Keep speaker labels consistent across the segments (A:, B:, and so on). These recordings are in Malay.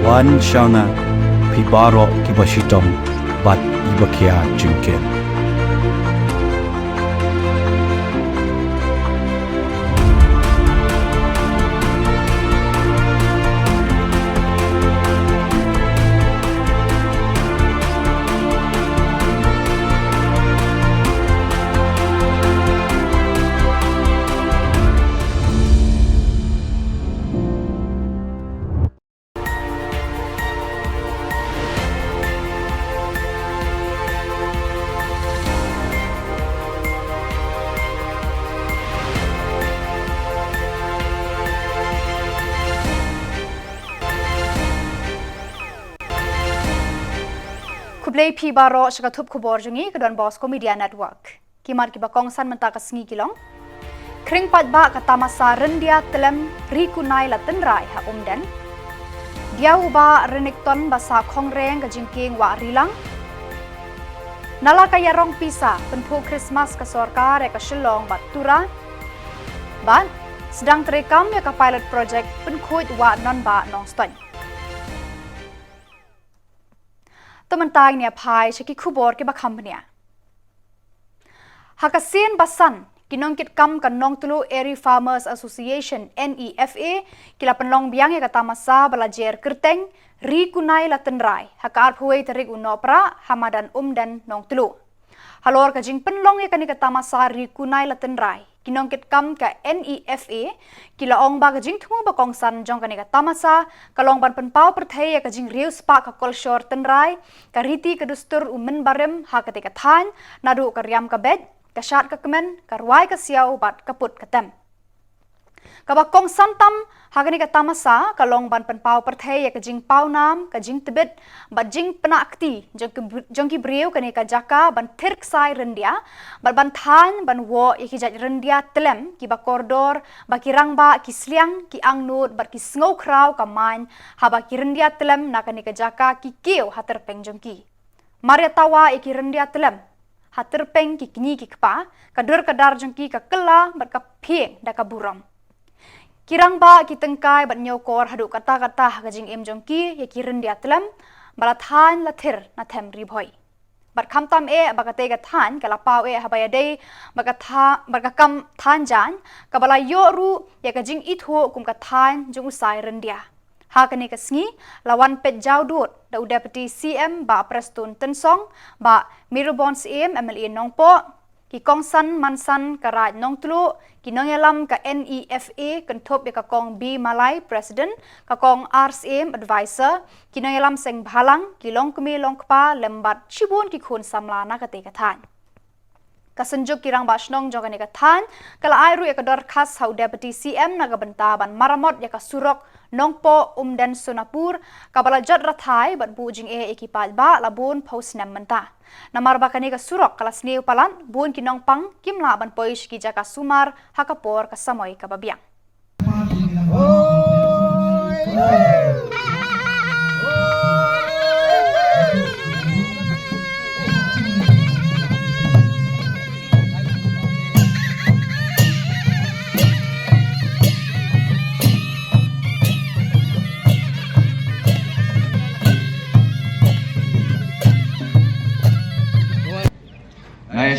A: wan shanga pibaro kibashitong bat ibakia junken.
B: Kublai pi baro shakatup kubor jungi kedon Bosco Media Network. Kimat ki bakong san menta kasngi kilong. Kring pat ba kata masa rendia telem rikunai latenrai ha umden. Dia uba renikton basa kongreng ke jingking wa rilang. Nala kaya rong pisa penpu Christmas ke sorkar ke Shillong bat tura. Ban sedang terekam ya ke pilot project penkut wa non ba nong stony. Teman tay ni apai shaki kubor ke bakamnya. Hakasin basan kinongkit kam kanong tulu Eri Farmers Association NEFA kila penlong biang ya kata masa belajar kerteng rikunai latenrai hakar puai terik unopra hamadan dan nong tulu. Halor kajing penlong ya kani kata masa rikunai latenrai kinongkit kam ka NEFA kila ong ba kajing tumu bakong san jong kani kata masa kalong ban penpau perthai ya kajing rius pa ka kolshor tenrai kariti kedustur umen barem hakati kathan nadu karyam ka bed kasyat ka kemen karwai ka siau bat kaput katem kabakong santam hagani kata masa kalong ban penpau perthai ya kajing pau nam kajing tebet bat jing penakti jongki brieu kani ka jaka ban tirk sai rendia bat ban than ban wo ya kijat rendia telem ki ba koridor ba kirang ba kisliang ki angnut bat ki sngo krau ka main haba ki rendia telem na kani ka jaka ki kiu hater peng jongki maria tawa ki rendia telem hater peng ki kni ki kpa kadur kadar jongki ka kela bat ka pheng da ka buram kirang ba ki tengkai bat nyokor hadu kata-kata gajing em jongki ya kiren dia telem balathan lathir na them ribhoi bat khamtam e bagate ga than kala pau e habaya dei bagakam than jan kabala yo ru ya gajing itho kum ka than jung usai rendia ha kani kasngi lawan pet jaudut da deputy CM ba Preston Tensong ba Mirabon CM MLA Nongpo ki kongsan mansan karaj nong tulu ki nongelam ka NEFA kentop ya ka kong B Malay President ka kong RCM Advisor ki nongelam seng bhalang ki long kumi long kpa lembat chibun ki khun samla na ka te ka than kasenjuk kirang basnong jogane ka than kala airu ya ka dor khas hau deputy CM na ka bentaban maramot ya ka surok nongpo dan Sonapur kabala jot rathai bat bujing e ekipal ba labun post nam menta namar bakani ka surok kala sneu palan bun kinong pang kimla ban poish ki jaka sumar hakapor ka samoy ka babiang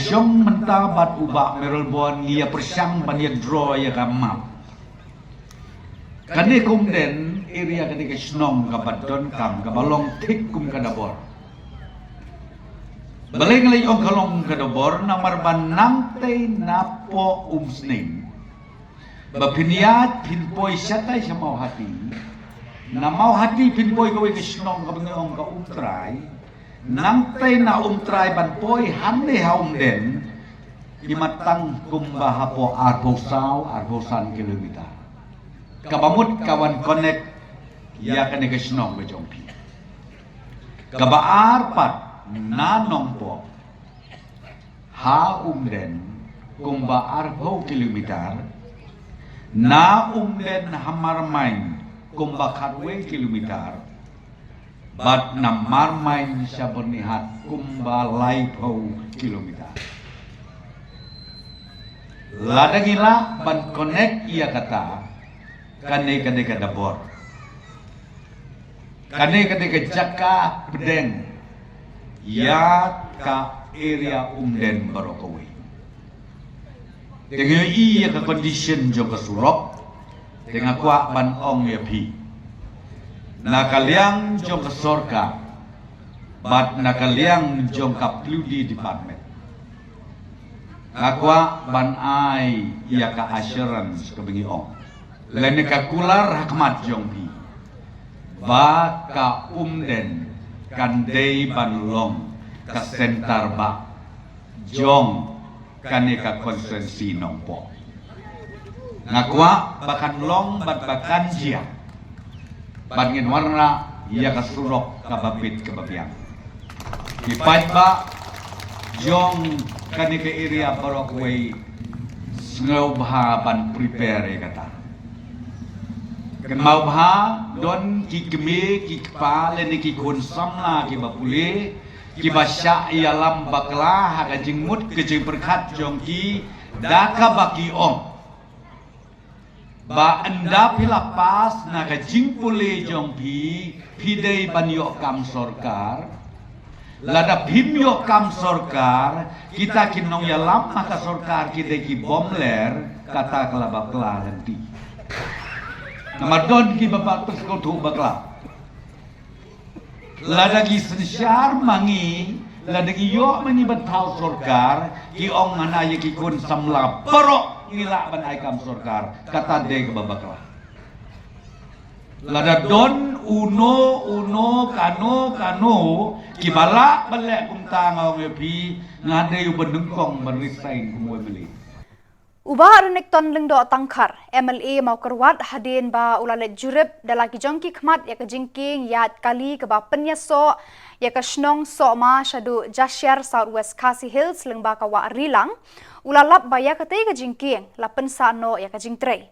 C: Syong mentabat ubak merolbon lia persyang banyak draw ya kamap. Kani kumden area kani ke snong kabadon kam kabalong tik kum kadabor. Baleng lay ong kalong kadabor namar banang tay napo umsning. Bapiniat pinpoy syatay sa mau hati. Na mau hati pinpoy kaway ke snong kabangong ka umtray. Nang tay na umtray banpoy hande haum den imatang kumbaha po arbosan kilometer kabamut kawan connect ya kane kesnong bejongpi kabaar pat nanong po ha den kumba arbo kilometer na den hamar main kumba khatwe kilometer bat namar main siya bernihat kumba laipau kilometer. Ladangila ban connect ia kata kane kadabor. Kane ke jaka pedeng ya ka area umden barokawi. Dengan iya ke condition jo ke surok dengan kuat ban ong ya pi. Nakaliang jo ke sorka bat nakaliang jo ka pludi department. Nakwa ban ai ia ka assurance ke bengi ong. Lene ka kular hakmat jong pi. Ba ka umden kandei ban long ka sentar ba jong kaneka konsensi nongpo. Ngakwa bakan long bat bakan jia. Bat ngin warna ia ka surok ka babit ke babiang. Kipat ba jong kaneka area barokway ngau bha ban prepare kata. Kan mau bha don ki keme ki kpa le ni ki kon samla ki bapule ki basya ialam bakla ha ka jingmut ke jing berkat jong ki daka baki om ba anda pilapas na ka jingpule jong pi dei banyo kam sorkar lada bimyo kam sorkar kita kinong yalam maka sorkar ki dei ki bomler kata kala bakla nanti namadon ki bapak terus kau tu bakla ladagi sensyar mangi ladagi yo mani bantau sorkar ki ong mana ye ki kun samla perok ngila ban aikam sorkar kata de ke babakla lada don uno kano ki bala balek kumta ngau ngepi ngade yu benengkong berisain kumwe beli.
B: Ubah renek ton lengdo tangkar MLA mau kerwat hadin ba ulalet jurip dalaki jongki khmat ya ke jingking yat kali ke ba penyaso ya ke snong so ma shadu Jashar Southwest Khasi Hills lengba ka wa rilang ulalap ba ya ke te ke jingking la pensa no ya ke jingtrei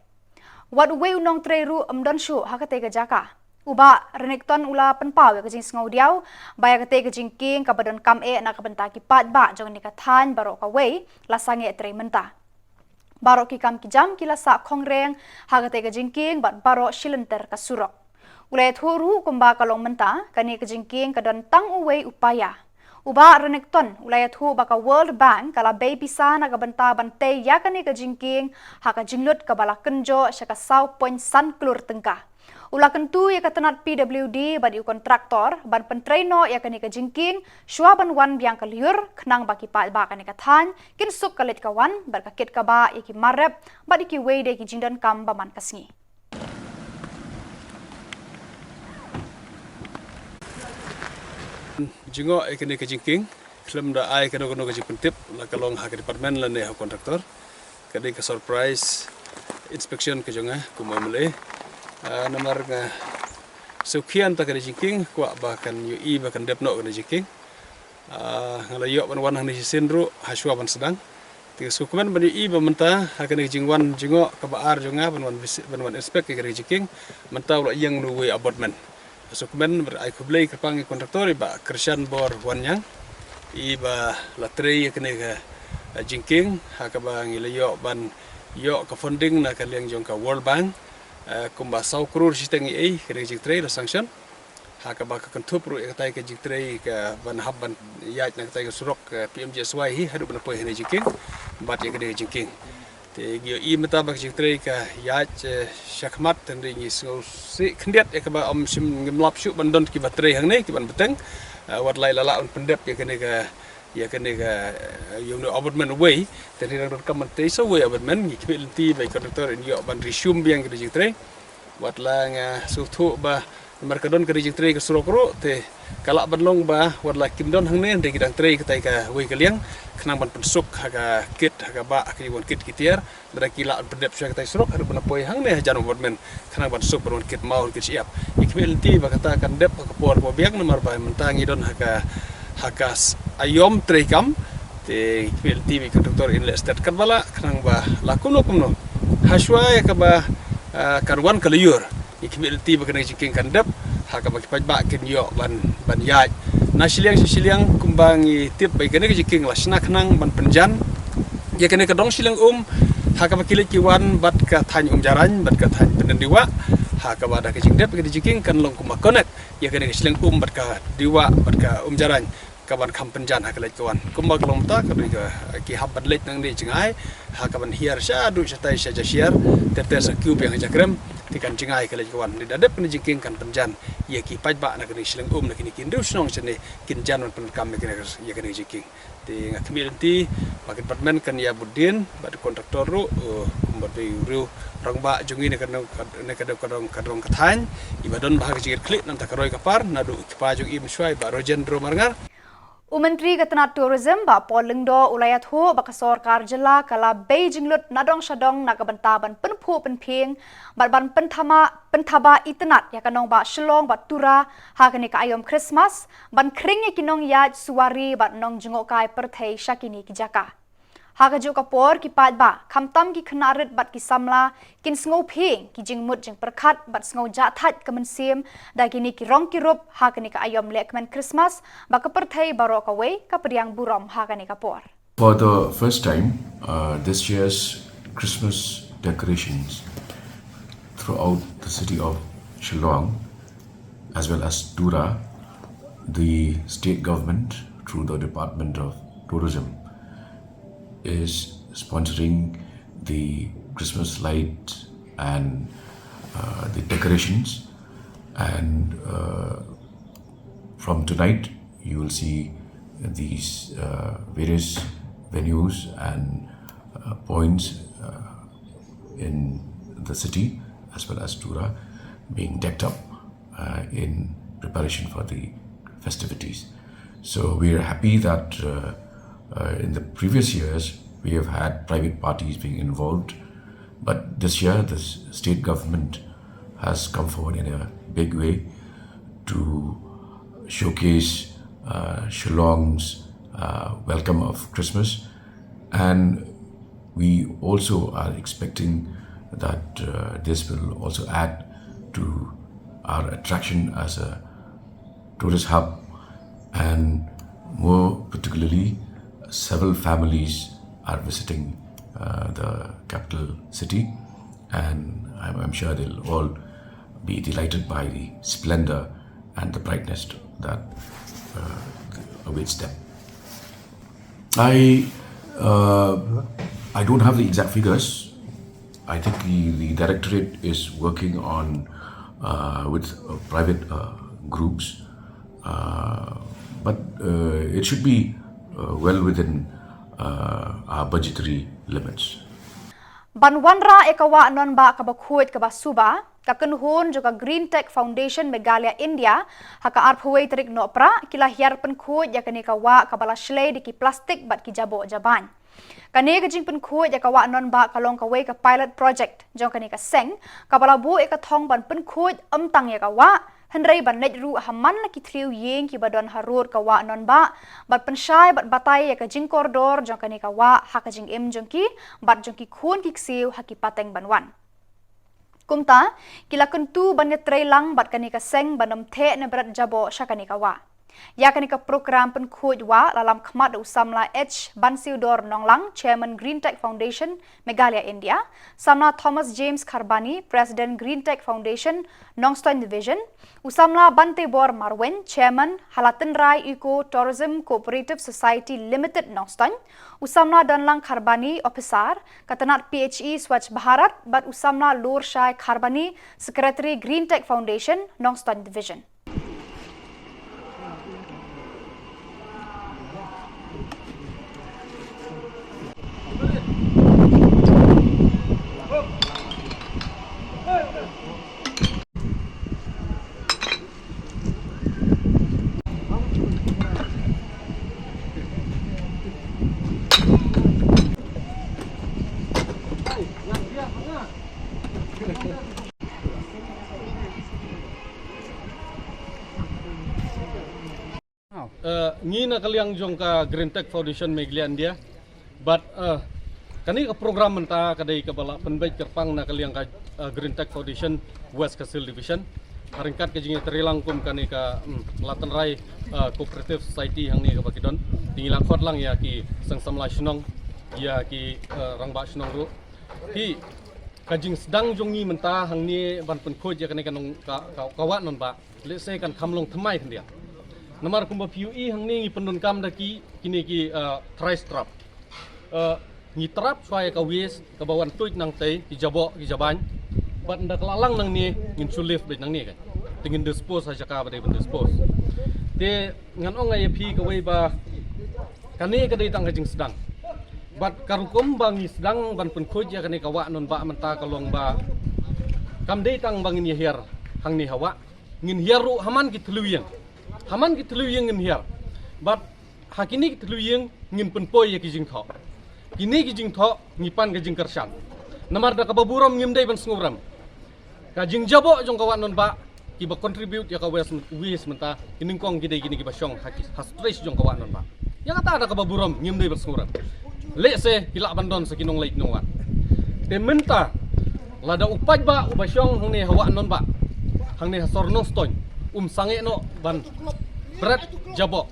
B: wat we unong trei ru amdon shu ha ke te ke jaka uba renek ton ula penpau ya ke jing ngau diau ba ya ke te ke jingking ka badon kam e na ka bentaki pat ba jong ni ka than baro ka we la sange trei menta Barok ki kam ki jam kila sa kongreng hagate ke jingking bat barok shilenter ka surok. Ulai thuru kumba kalong menta kani ke jingking ka dan tang uwei upaya. Uba renek ton ulai thu baka World Bank kala bay pisa na ka banta bante ya kani ke jingking haka jinglut ka bala kenjo syaka sau point san klur tengka. Ula kentu ya katenat PWD badi kontraktor ban pentraino ya kani ke jingking shua ban wan biang kaliur kenang baki pa ba kani kathan kin suk kalit kawan berkakit ka ba iki marep badi ki weide ki jingdan kam baman kasngi.
D: Jingo ekene ke jingking klem da ai kano ke jingpentip la kalong ha ke department la ne ha kontraktor kadi ke surprise inspection ke jonga kumamle nomor sekian tak ada jingking kuat bahkan UI bahkan depno kena jingking ngalayok ban wan ni sindru haswa ban sedang tiga sukuman ban UI bamenta akan jingwan jingo kabar jonga ban wan inspect ke jingking menta ulah yang nuwe abotment sukuman berai kublai kepangi kontraktor ba kersian bor wanyang iba latre kena jingking hakaba ngalayok ban yo ka funding na kaliang jong ka World Bank kumba sau krur sisteng ei kena jingtrei la sanction haka baka kentup ru katai ke jingtrei ke ban habban yat na katai ke surok PMJSY hi hadu ban poi hene jingking bat ye kena jingking te gio I meta bak jingtrei ke yat syakmat tende ni so si kendiat ya ke ba om sim ngemlap syuk ban don ki batrei hang ne ki ban beteng wat lai lala on pendep ye kena ke ya kena ke yung no abutment away tadi orang rekam menteri so way abutment ngi kibelti by kontraktor in yo ban resume biang ke jingtrei wat la nga sutu ba markadon ke jingtrei ke surokro te kalak banlong ba wat la kimdon hang ne de kidang trei ketai ka way kaliang kenang ban pensuk haga kit haga ba ki won kit kitiar dra kila pendep sya ketai surok hadu ban poi hang ne jan abutment kenang ban suk ban kit mau kit siap ikbelti ba kata kan dep ka por po biang nomor ba mentangi don haga hakas ayom trekam te PLT mi kontraktor in lestat kabala kanang ba lakuno kumno haswa ya kaba karwan kaliyur ikbelti ba kanang jingking kandap hakaba kipaj ba ken yo ban yaj nasiliang kumbangi tip ba kanang jingking lasna kanang ban penjan ya kanang kadong silang hakaba kilit kiwan bat ka than jaran bat ka than penendiwa ha ka bada ka jingdep ka jiking kan long kuma connect ya ka siling bat ka diwa bat ka jaran kaban kampenjan ha kalai kawan kumbak lom ta ka ki habat let nang ni jingai ha kaban hiar sha du sha tai sha share tetes ku yang jakrem tikan jingai kalai kawan ni dadep ni jingking kan penjan ya ki pajba na kini siling na kini kindu snong sene kinjan on penkam ni ya kini jingking ti ngakmilti makin departmen kan ya budin bad kontraktor ru kumbat ru rangba jungi ni kadong kathan ibadon bahag jigir klik nam takaroi kapar nadu kipaju im swai ba rojen ro marngar
B: Menteri Ketenat Tourism ba Polengdo ulayat ho ba kasor karjela kala Beijing lut nadong shadong nagabantaban penpu penping ban pentaba itenat ya kanong ba Shillong ba Tura ha kani ka ayom Christmas ban kring kinong yaj suwari ba nong jengok kai perthei shakini ki jaka Haga jo kapor ki pat ba kamtam ki khnarit bat ki samla kin sngo phing ki jingmut jing perkhat bat sngo ja that kamen sim da kini ki rong ki rup ha kani ka ayom lekmen Christmas ba ka perthei baro ka we ka priang burom ha kani kapor.
E: For the first time, this year's Christmas decorations throughout the city of Shillong as well as Tura, the state government through the Department of Tourism is sponsoring the Christmas lights and the decorations, and from tonight you will see these various venues and points in the city as well as Tura being decked up in preparation for the festivities. So we are happy that in the previous years, we have had private parties being involved, but this year the state government has come forward in a big way to showcase Shillong's welcome of Christmas, and we also are expecting that this will also add to our attraction as a tourist hub, and more particularly several families are visiting the capital city, and I'm sure they'll all be delighted by the splendor and the brightness that awaits them. I don't have the exact figures. I think the directorate is working on with private groups, but it should be well within our budgetary limits.
B: Banwanra ekawa non ba kabakhuit kabasuba kakenhun juga Green Tech Foundation Meghalaya India haka arphuai tarik no pra kila hiar penkhut ya kani kawa kabala shlei di ki plastik bat ki jabo jaban. Kani ka jing penkhut ya kawa non ba kalong kawai ka pilot project jong kani ka seng kabala bu eka thong ban penkhut tang ya kawa Henry ban net ru haman la ki thriu yeng ki badon harur kawa non ba bat penshai bat batai ya ka jing koridor jong kani kawa haka jing im jong ki bat jong ki khun ki siu haki pateng banwan. Kumta kila kentu banyak trailang bat kani ka seng banam the ne berat jabo syakani kawa. Ya kani ka program penkhut wa dalam khmat usamla H Bansiudor Nonglang, Chairman Green Tech Foundation Meghalaya India, samla Thomas James Kharbani, President Green Tech Foundation Nongstoin Division, usamla Bante Bor Marwen, Chairman Halatan Rai Eco Tourism Cooperative Society Limited Nongstoin, usamla Danlang Kharbani Officer, Katanat PHE Swachh Bharat, bat usamla Lur Shai Kharbani, Secretary Green Tech Foundation Nongstoin Division.
F: Ngina kaliang jong ka Green Tech Foundation Meghalaya India, but kani ka program menta kadai ka bala penbaik kerpang na kaliang ka Green Tech Foundation West Kasil Division haringkat ka jingi terilangkum kani ka Latan Rai Cooperative Society hang ni ka bakidon tingilang khot lang ya ki sang samla shnong ya ki rangba shnong ru ki kajing sedang jongi mentah hang ni ban pen khoj ya kan kawat non ba let's say kan kamlong thamai kan dia namar kumba PUE hang ni penun kam daki kini ki try strap ni trap suai ka wis ka bawan tuj nang tei ki jabok ki jaban bat ndak lalang nang ni ngin sulif bet nang ni kan tingin dispose saja ka ba dei dispose de ngan ong ai pi ka wei ba kani ka dei tang kajing sedang bat karukum bangi sedang ban pen khoj ya kani kawa non ba menta kalong ba kam dei tang bangin ya hier hang ni hawa ngin hieru haman ki thluyeng ngin hier bat hakini ki thluyeng ngin pen poi ya ki jing tho kini ki jing tho ngipan ka jing kersan namar da ka baburam ngim dei ban snguram ka jing jabo jong kawa non ba ki ba contribute ya ka wes menta kining kong ki dei kini ki ba syong hakis has stress jong kawa non ba ya kata ada ka baburam ngim dei ban snguram lese hilak bandon sekinong lait nongan te menta lada upaj ba ubasyong hang ni hawa non ba hang ni hasorno stoin sange no ban berat jabo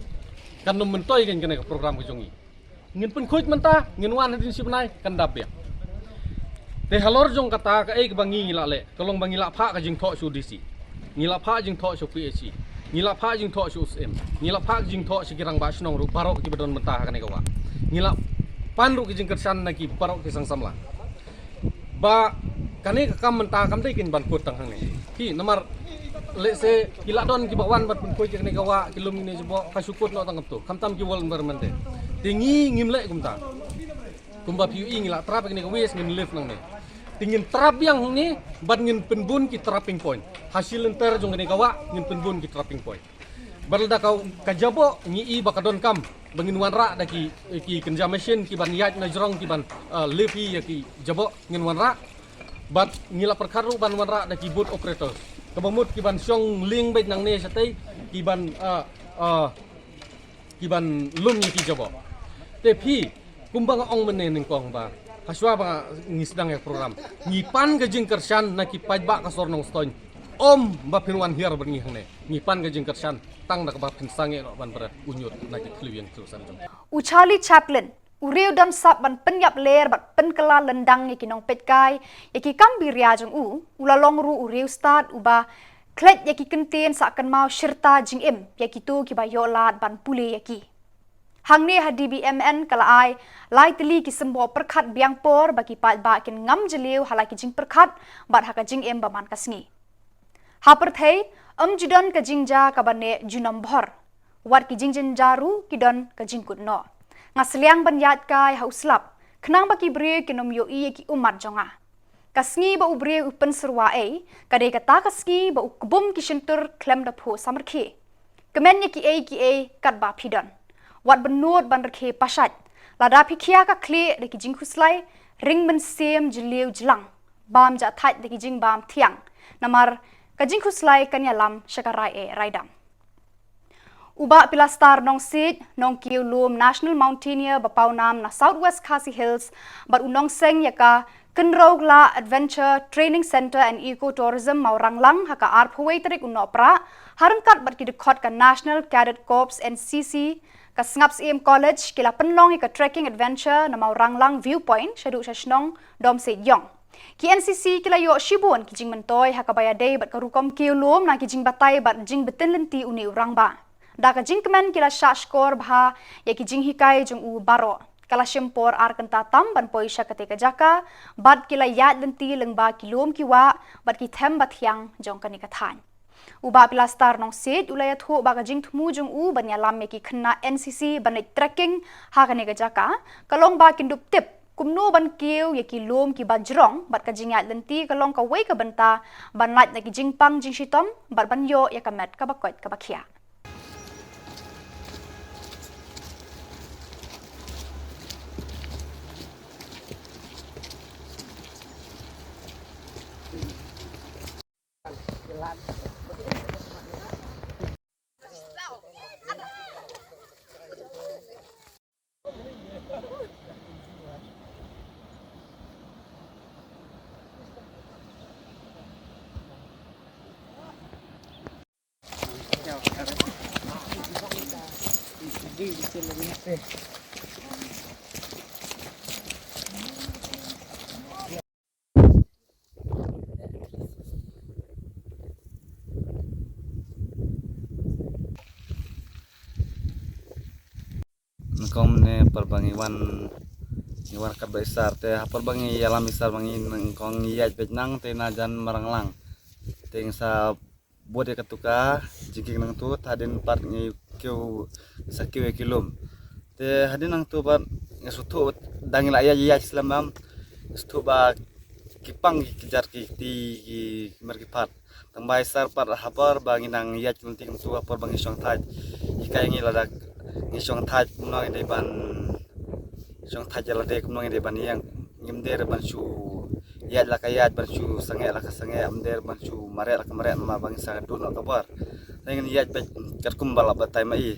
F: kan nom mentoi kan kena program kejongi ngin pen khoj menta ngin wan hadin sibnai kan dap ya te halor jong kata ka ei bangi ngila le kolong bangi la pha ka jing tho su dc ngila pha jing tho su pc ngila pha jing tho su usm ngila pha jing tho sikirang ba snong ru barok ki badon menta kan ka wa ngila panru ki jing kersan na ki parok ki sang samla ba kani kam menta kam dei kin ban put tang hang ni ki namar le se kila don ki bawan bat pun koi ki kawa kilom ni jebo ka syukut no tang tu kam tam ki wol environment de tingi ngimle kumta kumba PUE ngila trap ki wes ngin live nang ni tingin trap yang ni bat ngin penbun ki trapping point hasil enter jong ni kawa ngin penbun ki trapping point balda kau kajabo ngi bakadon kam bangin wanra daki ki kenja mesin ki ban yat na jrong ki ban levi ya ki jabo ngin wanra bat ngila perkaru ban wanra daki boat operator kabamut ki ban syong ling bet nang ne satai ki ban lum ki jabo te phi kumbang ong menen ning kong ba haswa ba ngi sedang ya program ngi pan ka jing kersan na ki paj ba ka sornong stoin ba pinwan hier bengi hang ne ngi pan ka jing kersan tang nak ba pin sange no ban berat unyut na ki kluyen klusan jong
B: Uchali Chaplin Uriu dan sab ban penyap ler bat penkela lendang yaki nong petkai yaki kambiria jong ulalong ru uriu start uba klet yaki kenten sakan mau syirta jing yaki tu ki ba yolat ban pule yaki hang ne HDBMN kala ai lai teli ki sembo perkhat biang por baki pat ba kin ngam jeliu halaki jing perkhat bat haka jing ba man kasngi haper thei judan ka jingja ka bane junam bhor wat ki jingjin jaru ki don ka jingkut no ngasliang banyat kai hauslap khnang baki bre kinom yo i ki umat jonga kasngi ba ubre upen serwa kade kata kasngi ba ukbum ki shintur klem da pho samarkhe kemen ki e kat ba phidan wat benut ban rekhe pasat lada phikhia ka khle de ki jingkhuslai ring men sem jiliu jlang bam ja that de ki jing bam thiang namar kajing khuslai kanyalam shakarai raidam uba pilastar nong sit nong kiulum national mountaineer bapau nam na southwest khasi hills but unong seng yaka kenrogla adventure training center and ecotourism mauranglang haka arphwei tarik unopra harangkat bat kidekot ka national cadet corps NCC ka snaps em college kila penlong ka trekking adventure na mauranglang viewpoint shadu shashnong dom se yong ki NCC kila yo shibun ki jing mentoy hakabaya day bat karukom kiulum na ki jing batai bat jing betin lenti uni urang ba da ka jing kemen kila shashkor bha ya ki jing hikai jung u baro kala shimpor ar kanta tam ban poi shakate ka jaka bat kila yat lenti lengba kilum kiwa bat ki them bat hyang jong kani ka than uba pilastar nong sit ulaya thu ba ka jing thmu jung u ban ya lam ki khna NCC ban trekking ha kani ka jaka kalong ba kindup tip kumno ban kiu yaki lom ki bajrong bat ka jingat lenti kalong ka wei ka banta ban lat na ki jingpang jing shitom bat ban yo yakamet ka bakot ka bakhia
G: kom ne perbangiwan iwan kat besar te perbangi yalam besar bangi kong yat betnang te na jan maranglang ting sa buat katuka jiging nang tu hadin part ngi keu sakiwe kilom te hadin nang tu par ngasutu dangil aya yat islamam stu ba kipang kejar ki ti merkipat tambai sar par hapar bangi nang yat kunting tu par bangi song thai ikai ngi ladak ngi song thai no ide ban song thai jala de no ide ban yang ngimder ban chu yat la kayat ban chu sange la sange amder ban chu mare la mare ma bangi sa du no kabar dengan yat bet kat kumbala batai mai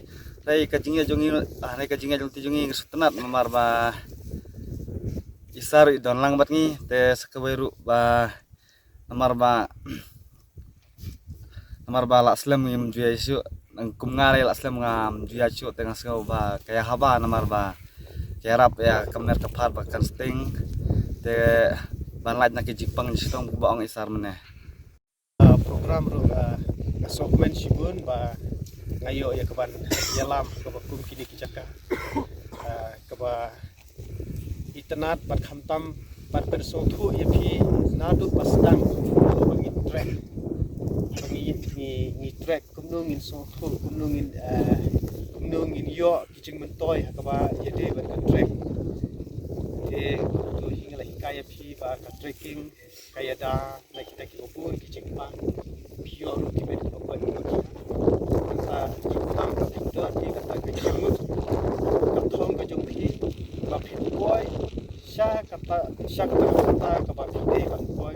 G: rai kajingnya jongi rai kajingnya jongi jongi sutenat mamar ba isar don lang bat ngi te sakabairu ba namar ba la slam ngim juya isu nang kum ngare la slam ngam juya chu tengah skau ba kaya haba namar ba kerap ya kamner kapar ba kan sting te ban laj nak jipang jistong baong isar meneh
H: program ru asokmen shibun ba ngayo ya keban yalam ke kum kini kijaka ke ba itnat bat khamtam bat persothu yepi nadu pasdang bangi trek bangi trek kumnungin sothu kumnungin yo kijing mentoy ka ba yede bat trek te tu hingala hikaya phi ba ka trekking kaya da na kita ki opun kijing pa pure ultimate ko ba sa tam ka phito ti ka ta ka jimut ka thong ka jong phi ba phi boy sha ka ka ba phi ba boy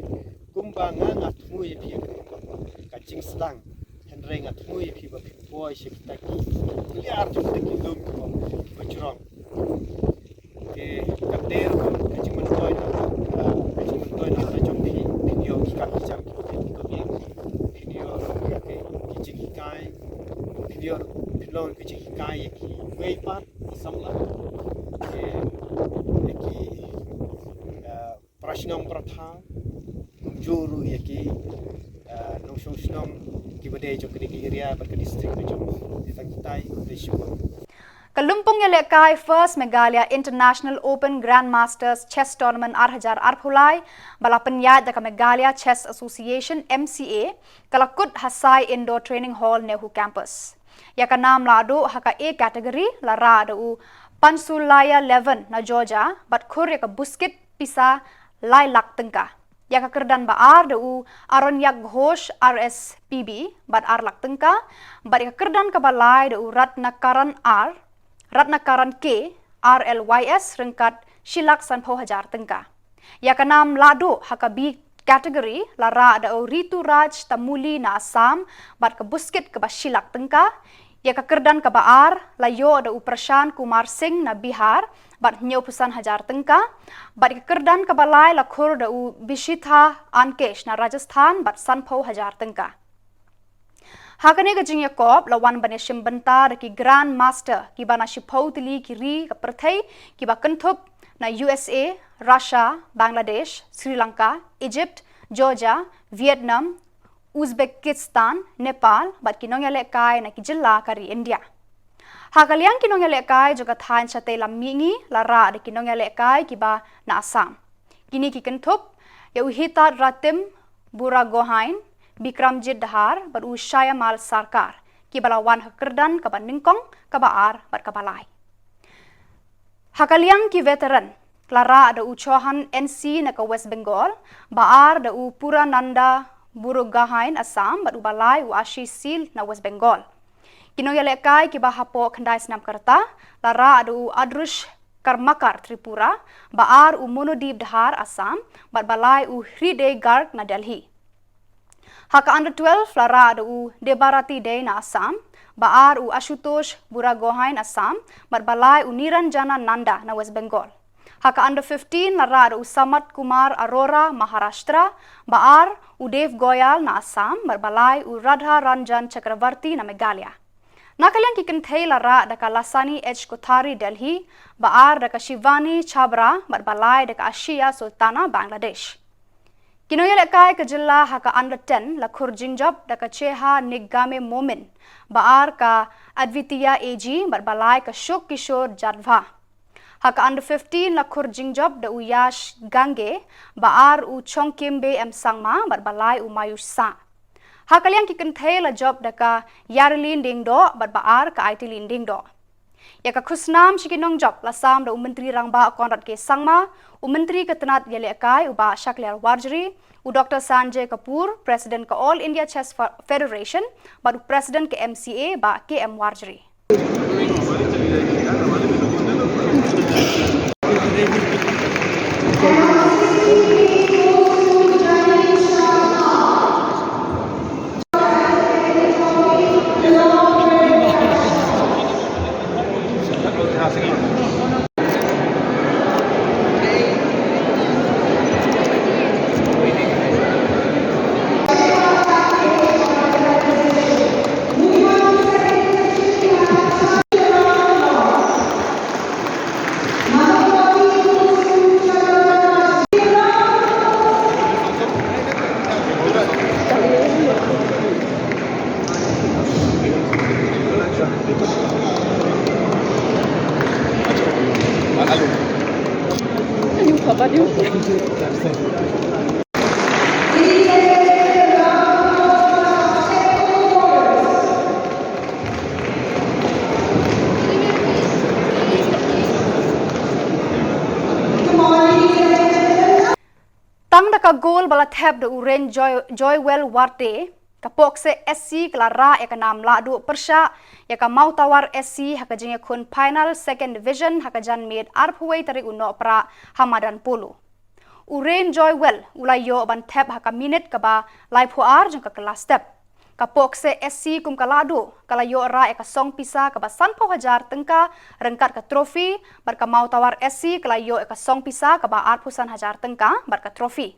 H: kumba nga thu ye phi ka jing slang henre nga thu ye phi ba phi boy shi ta ki liar jong ta ki lum ko ba jurong ke kapter ko kijing mentoy na ta jong phi video ki ka jam ki ko bi video ya ke kijing kai video pilon kijing kai ki wei pat samla ke ki prashnam pratha juru ya ki nong shong ki bade jo ki area ba ki district jo tang tai de shukor
B: Kalumpong Yalekai First Meghalaya International Open Grandmasters Chess Tournament 2024 bala penyat da Meghalaya Chess Association MCA kalakut hasai Indoor Training Hall Nehu Campus. Ya ka nam lado haka A category la ra da u Pansulaya 11 na Georgia bat khur ya ka buskit pisa lai lak tengka. Ya ka kerdan ba ar da u Aronyak Ghosh RSPB bat ar lak tengka bat ya ka kerdan ka balai da u Ratnakaran K RLYS rengkat Shilak Sanpho Hajar tengka. Ya ka nam lado haka B category la ra da u Ritu Raj Tamuli na Assam bat ka buskit ka ba Shilak tengka. Ya ka kerdan ka ba ar la yo da u Prashant Kumar Singh na Bihar bat Nyau Pusan Hajar tengka. Bat ka kerdan ka balai la khur da u Bishitha Ankesh na Rajasthan bat Sanpho Hajar tengka. Hakane ka jingya kop lawan bane shimbanta da ki Grand Master ki bana shipautili ki ri ka perthai ki ba kanthop na USA, Russia, Bangladesh, Sri Lanka, Egypt, Georgia, Vietnam, Uzbekistan, Nepal bat kinong yalekai na ki jilla kari India. Hakaliang kinong yalekai juga thain chate lamingi lara da kinong yalekai ki ba na Assam. Kini ki kanthop ya uhita ratim Buragohain Bikramjit Dahar bat Ushaya Mal Sarkar ki balawan hakerdan ka ningkong ka baar bat kabalai. Hakaliang ki veteran Clara ada Uchohan NC na ka West Bengal, baar da u Purananda Burugahain Assam bat ubalai u Ashish Sil na West Bengal. Kinong yalekai ki bahapo khandai Snam Karta, lara ada u Adrush Karmakar Tripura, baar u Monodip Dahar Assam bat balai u Hriday Garg na Delhi. Haka under 12 lara ada u Debarati Day na Assam, baar u Ashutosh Buragohain Assam, bat balai u Niranjana Nanda na West Bengal. Haka under 15 lara ada u Samat Kumar Arora Maharashtra, baar u Dev Goyal na Assam, bat balai u Radha Ranjan Chakravarti na Meghalaya. Nakaliang kikenthei lara da ka Lasani H Kothari Delhi, baar da ka Shivani Chabra bat balai da ka Ashia Sultana Bangladesh. Kinoyele kai ke jela haka under 10 la khurjing job da ka cheha nigame momen baar ka Advitiya AG barbalai ka Shuk Kishore Jadva. Haka under 15 la khurjing job da Uyash Gange baar u Chongkimbe em sangma barbalai u Mayush Sa. Haka liang ki kenthe la job da ka Yarlin Dingdo barbaar ka IT Lindingdo. Ya ka khusnam shikinong job la sam da Menteri Rangba Konrad ke Sangma, Menteri Ketenat Yale Akai uba Shakliar Warjri, Dr. Sanjay Kapoor, Presiden ke All India Chess Federation, baru Presiden ke MCA ba KM Warjri. Tang da ka goal bala thap da uren Joywell Warte kapok se SC klara ya ka nam la du persha ya ka Mautawar SC haka jinge kun final second division haka jan made arpway tari uno pra Hamadan Polo. Uren Joywell ulayo ban thap haka minute ka ba live hoar jeng ka kelas step. Kapok se SC kum kalado kalayo ra ya ka song pisa ka ba sanpo hajar tengka rengkat ka trofi bar ka Mautawar SC kalayo ya ka song pisa ka ba arpusan hajar tengka bar ka trofi.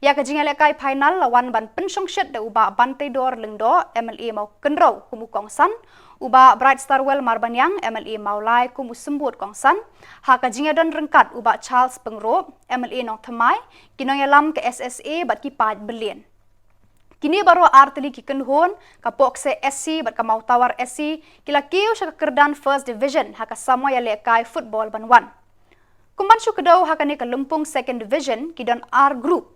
B: Ya ka jingale kai final lawan ban pensong shet da uba bantai dor lengdo MLA mau kenro kumu kongsan uba Bright Starwell Marbanyang MLA maulai kumu sembut kongsan ha ka jingadon rengkat uba Charles Pengro MLA nong thamai kinong yalam ke SSA bat ki 5 billion. Kini baru artili ki kenhon kapok se SC bat ka Mautawar SC kila kiu sa kerdan first division ha ka samo ya lekai football banwan. Kumban su kedau ha ka ne ka Lumpung second division ki don R group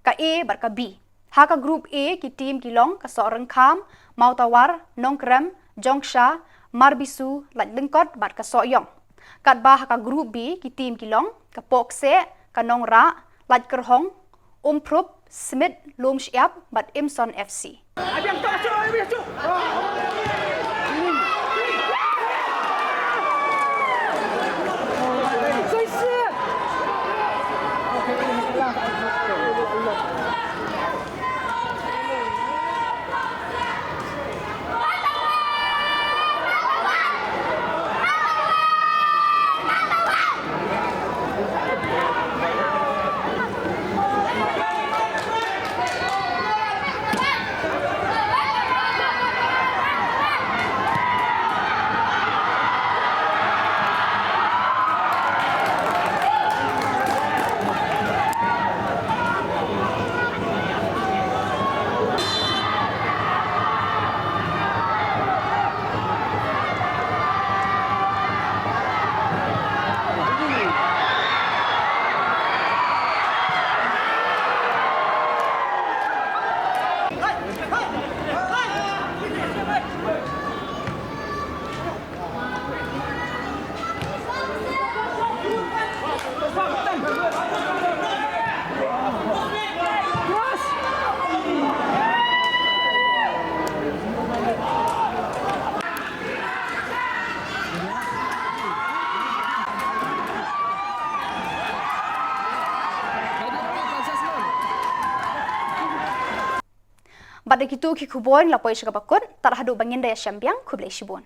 B: ka A bar ka B. Ha ka group A ki team kilong ka Soreng Kham, Mautawar, Nongkrem, Jongsha, Marbisu, Lat Lengkot bar ka Soyong. Kat ba ha ka group B ki team kilong ka Pokse, ka Nongra, Lat Kerhong, Prup, Smith, Lomshiap bat Imson FC. Pada kitu ki kuboin lapoi syakapakut tarhadu bangin daya syambiang kublai shibun.